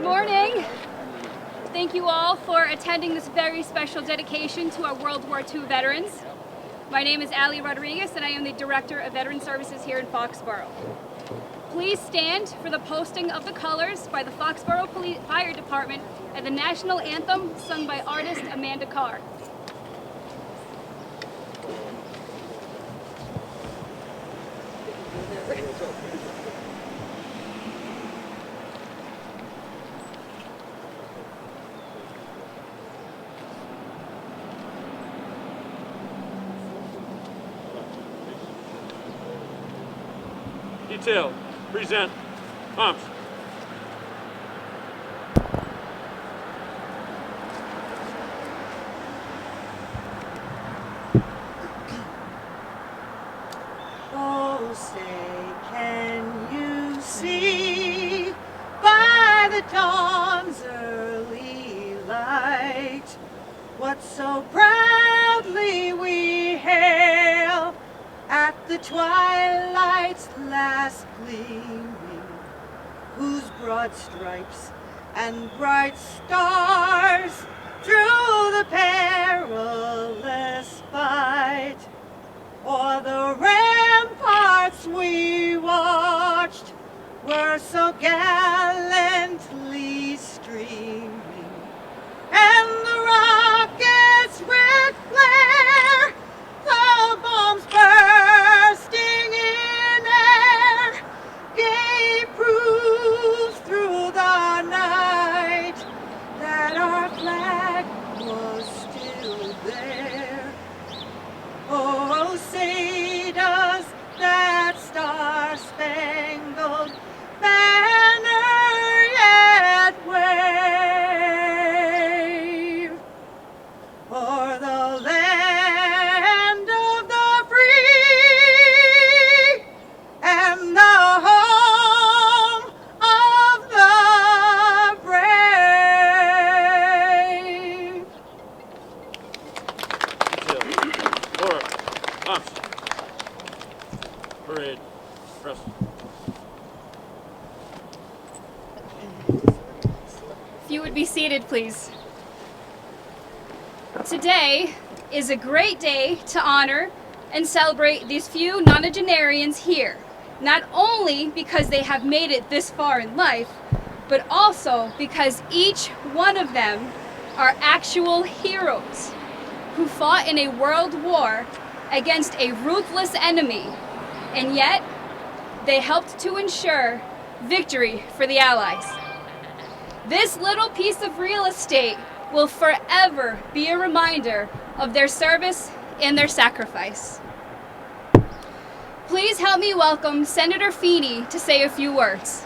morning. Thank you all for attending this very special dedication to our World War II veterans. My name is Ali Rodriguez and I am the Director of Veteran Services here in Foxboro. Please stand for the posting of the colors by the Foxboro Fire Department and the National Anthem sung by artist Amanda Carr. Detail, present, pumps. Oh, say, can you see by the dawn's early light what so proudly we hail at the twilight's last gleaming, whose broad stripes and bright stars through the perilous fight o'er the ramparts we watched were so gallantly streaming, and the rocket's red flare, the bombs bursting in air, gave proofs through the night that our flag was still there. Oh, say does that star-spangled banner yet wave o'er the land of the free and the home of the brave? Detail, Laura, pumps. Parade, press. If you would be seated, please. Today is a great day to honor and celebrate these few nonagenarians here, not only because they have made it this far in life, but also because each one of them are actual heroes who fought in a world war against a ruthless enemy, and yet they helped to ensure victory for the Allies. This little piece of real estate will forever be a reminder of their service and their sacrifice. Please help me welcome Senator Feeney to say a few words.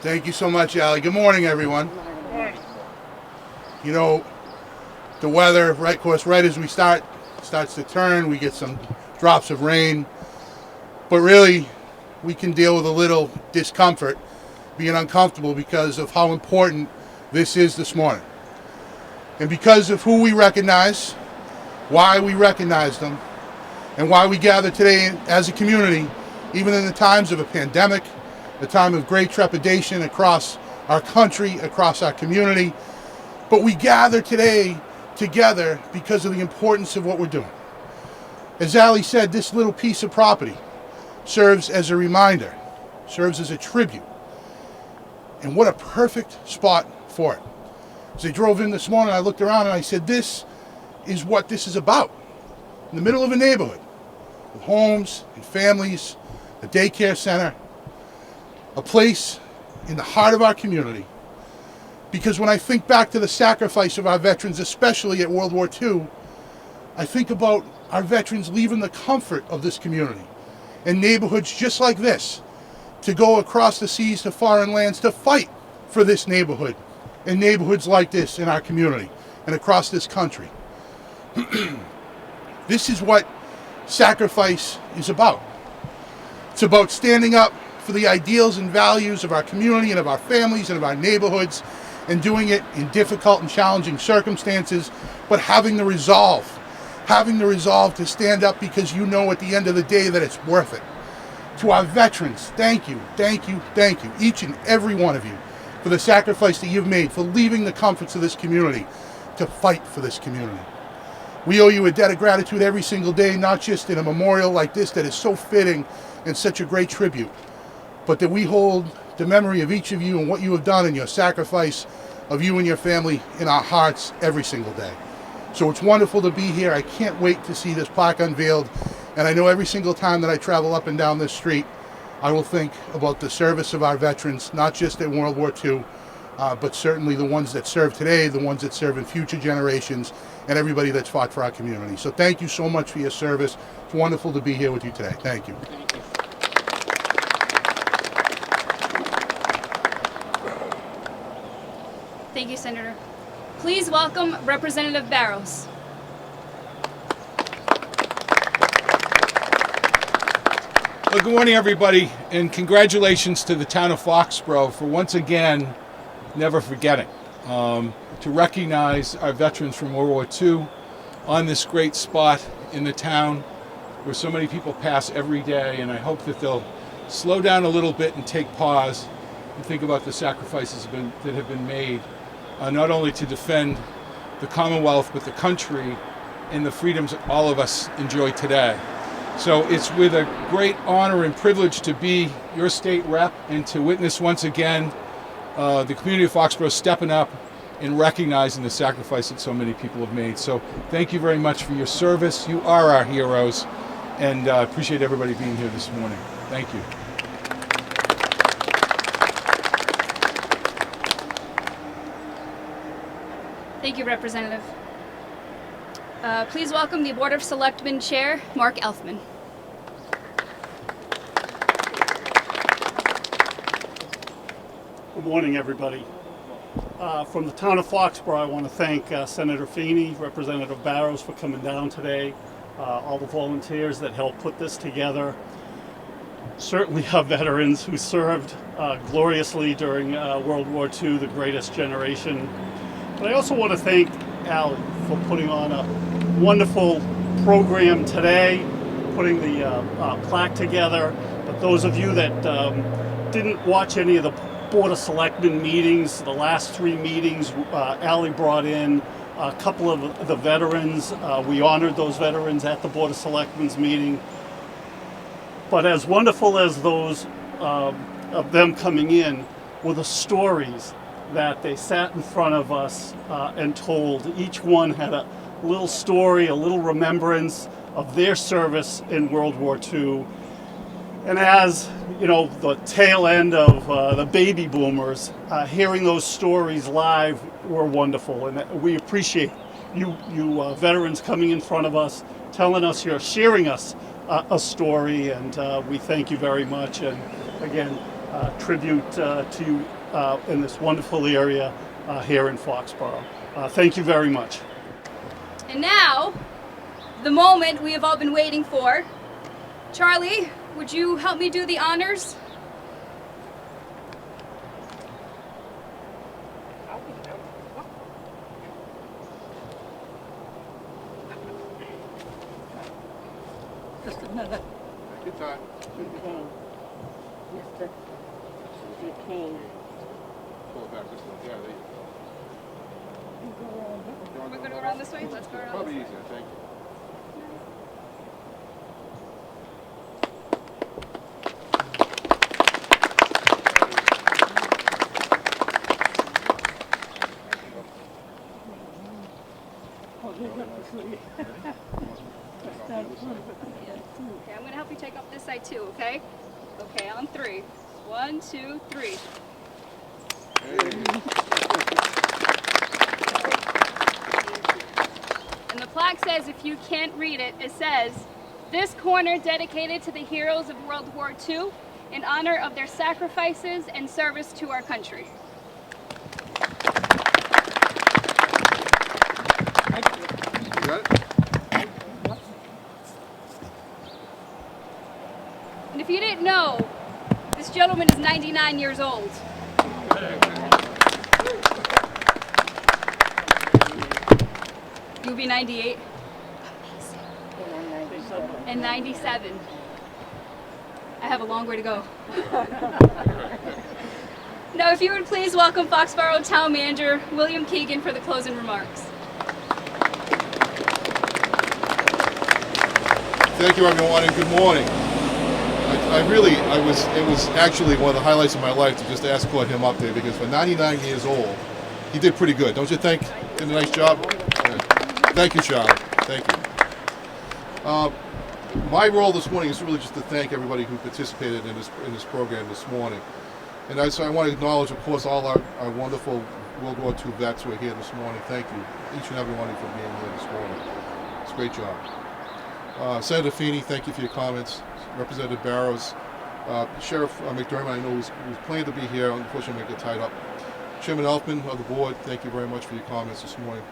Thank you so much, Allie. Good morning, everyone. Good morning. You know, the weather, right as we starts to turn, we get some drops of rain. But really, we can deal with a little discomfort, being uncomfortable because of how important this is this morning. And because of who we recognize, why we recognize them, and why we gather today as a community, even in the times of a pandemic, a time of great trepidation across our country, across our community. But we gather today together because of the importance of what we're doing. As Ali said, this little piece of property serves as a reminder, serves as a tribute. And what a perfect spot for it. As I drove in this morning, I looked around and I said, this is what this is about. In the middle of a neighborhood, with homes and families, a daycare center, a place in the heart of our community. Because when I think back to the sacrifice of our veterans, especially at World War II, I think about our veterans leaving the comfort of this community and neighborhoods just like this to go across the seas to foreign lands to fight for this neighborhood and neighborhoods like this in our community and across this country. This is what sacrifice is about. It's about standing up for the ideals and values of our community and of our families and of our neighborhoods, and doing it in difficult and challenging circumstances, but having the resolve having the resolve to stand up because you know at the end of the day that it's worth it. To our veterans, thank you, thank you, thank you, each and every one of you, for the sacrifice that you've made, for leaving the comforts of this community to fight for this community. We owe you a debt of gratitude every single day, not just in a memorial like this that is so fitting and such a great tribute, but that we hold the memory of each of you and what you have done and your sacrifice of you and your family in our hearts every single day. So it's wonderful to be here. I can't wait to see this plaque unveiled. And I know every single time that I travel up and down this street, I will think about the service of our veterans, not just in World War II, but certainly the ones that serve today, the ones that serve in future generations, and everybody that's fought for our community. So thank you so much for your service. It's wonderful to be here with you today. Thank you. Thank you, Senator. Please welcome Representative Barrows. Well, good morning, everybody, and congratulations to the town of Foxboro for once again never forgetting to recognize our veterans from World War II on this great spot in the town where so many people pass every day, and I hope that they'll slow down a little bit and take pause and think about the sacrifices that have been made, not only to defend the Commonwealth, but the country and the freedoms all of us enjoy today. So it's with a great honor and privilege to be your state rep and to witness once again the community of Foxboro stepping up and recognizing the sacrifice that so many people have made. So thank you very much for your service. You are our heroes, and appreciate everybody being here this morning. Thank you. Thank you, Representative. Please welcome the Board of Selectmen Chair, Mark Elfman. Good morning, everybody. From the town of Foxboro, I want to thank Senator Feeney, Representative Barrows for coming down today, all the volunteers that helped put this together, certainly our veterans who served gloriously during World War II, the greatest generation. But I also want to thank Allie for putting on a wonderful program today, putting the plaque together. But those of you that didn't watch any of the Board of Selectmen meetings, the last 3 meetings, Allie brought in a couple of the veterans. We honored those veterans at the Board of Selectmen's meeting. But as wonderful as those of them coming in were the stories that they sat in front of us and told. Each one had a little story, a little remembrance of their service in World War II. And as, you know, the tail end of the baby boomers, hearing those stories live were wonderful. And we appreciate you veterans coming in front of us, telling us you're sharing us a story, and we thank you very much. And again, tribute to you in this wonderful area here in Foxboro. Thank you very much. And now, the moment we have all been waiting for. Charlie, would you help me do the honors? Just a minute. Good time. Mr. King. Pull it back this one. Yeah, We're going to go around this way? Let's go around probably this way. easier. Thank you. Okay, I'm going to help you take off this side too, okay? Okay, on 3. 1, 2, 3. And the plaque says, if you can't read it, it says, "This corner dedicated to the heroes of World War II in honor of their sacrifices and service to our country." You got it? And if you didn't know, this gentleman is 99 years old. You'll be 98. Amazing. and 97. I have a long way to go. Now, if you would please welcome Foxboro Town Manager William Keegan for the closing remarks. Thank you, everyone, and good morning. It was actually one of the highlights of my life to just escort him up there, because for 99 years old, he did pretty good. Don't you think? Did a nice job? Yeah. Thank you, Charlie. Thank you. My role this morning is really just to thank everybody who participated in this program this morning. And I want to acknowledge, of course, all our wonderful World War II vets who are here this morning. Thank you, each and every one of you, for being here this morning. It's a great job. Senator Feeney, thank you for your comments. Representative Barrows, Sheriff McDermott, I know was planning to be here. Unfortunately, we got tied up. Chairman Elfman of the board, thank you very much for your comments this morning.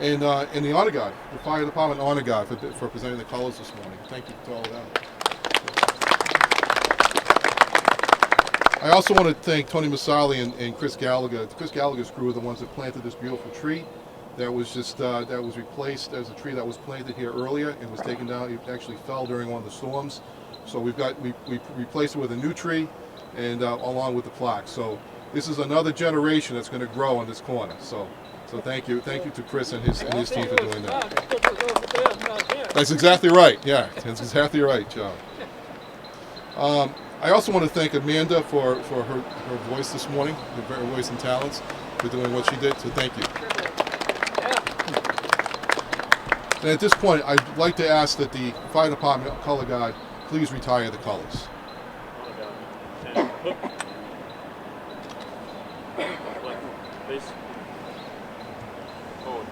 And the Honor Guard, the Fire Department Honor Guard, for presenting the colors this morning. Thank you to all of them. I also want to thank Tony Massali and Chris Gallagher. Chris Gallagher's crew are the ones that planted this beautiful tree that was replaced as a tree that was planted here earlier and was taken down. It actually fell during one of the storms. So we replaced it with a new tree, and along with the plaque. So this is another generation that's going to grow on this corner. So thank you to Chris and his team for doing that. That's exactly right. Yeah, that's exactly right, Joe. I also want to thank Amanda for her voice this morning, her voice and talents, for doing what she did. So thank you. And at this point, I'd like to ask that the Fire Department Color Guard please retire the colors. Please. Forward.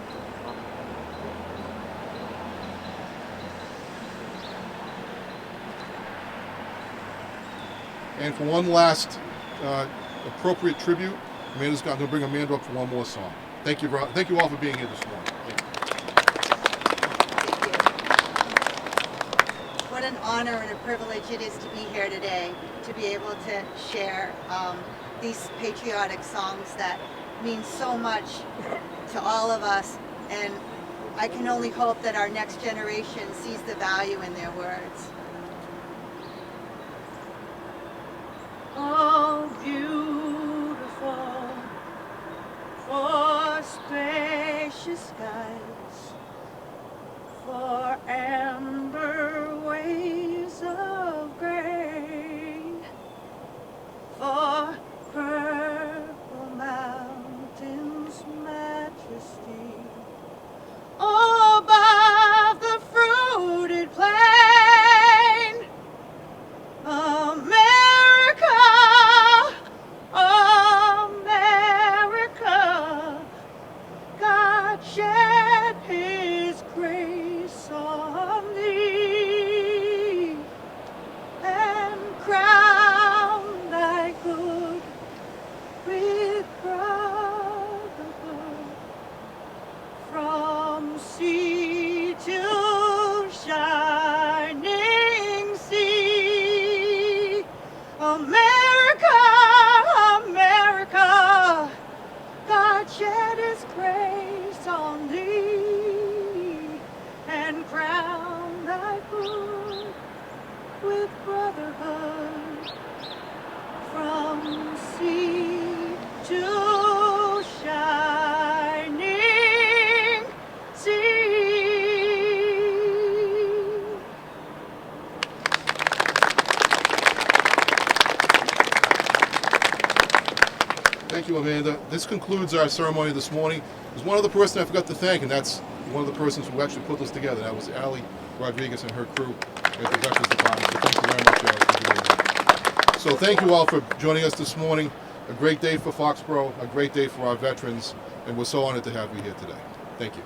And for one last appropriate tribute, Amanda's going to bring Amanda up for one more song. Thank you all for being here this morning. What an honor and a privilege it is to be here today, to be able to share these patriotic songs that mean so much to all of us, and I can only hope that our next generation sees the value in their words. Oh, beautiful, for spacious skies, for amber waves of gray, for purple mountains' majesty, above the fruited plain, America, America, God shed His grace on thee, and crown thy good with brotherhood, from sea to shining sea. America, America, God shed His grace on thee, and crown thy good with brotherhood, from sea to shining sea. Thank you, Amanda. This concludes our ceremony this morning. There's one other person I forgot to thank, and that's one of the persons who actually put this together. That was Allie Rodriguez and her crew at the Veterans Department. So thank you very much, Allie, for doing that. So thank you all for joining us this morning. A great day for Foxboro, a great day for our veterans, and we're so honored to have you here today. Thank you.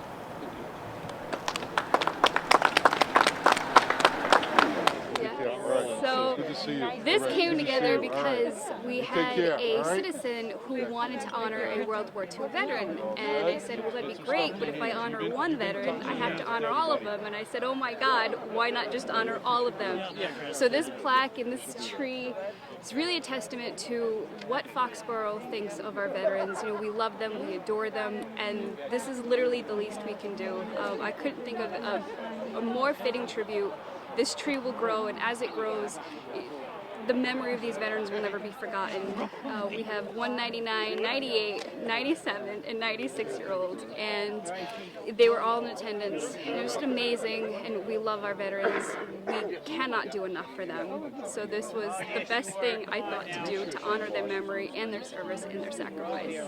Yeah. So see you. This All right, came good to see together you. because All right. we Take had care, a all right? citizen who wanted to honor a World War II veteran. And I said, well, that'd be great, but if I honor one veteran, I have to honor all of them. And I said, oh my God, why not just honor all of them? So this plaque and this tree is really a testament to what Foxboro thinks of our veterans. You know, we love them, we adore them, and this is literally the least we can do. I couldn't think of a more fitting tribute. This tree will grow, and as it grows, the memory of these veterans will never be forgotten. We have 199, 98, 97, and 96-year-olds, and they were all in attendance. It was just amazing, and we love our veterans. We cannot do enough for them. So this was the best thing I thought to do to honor their memory and their service and their sacrifice.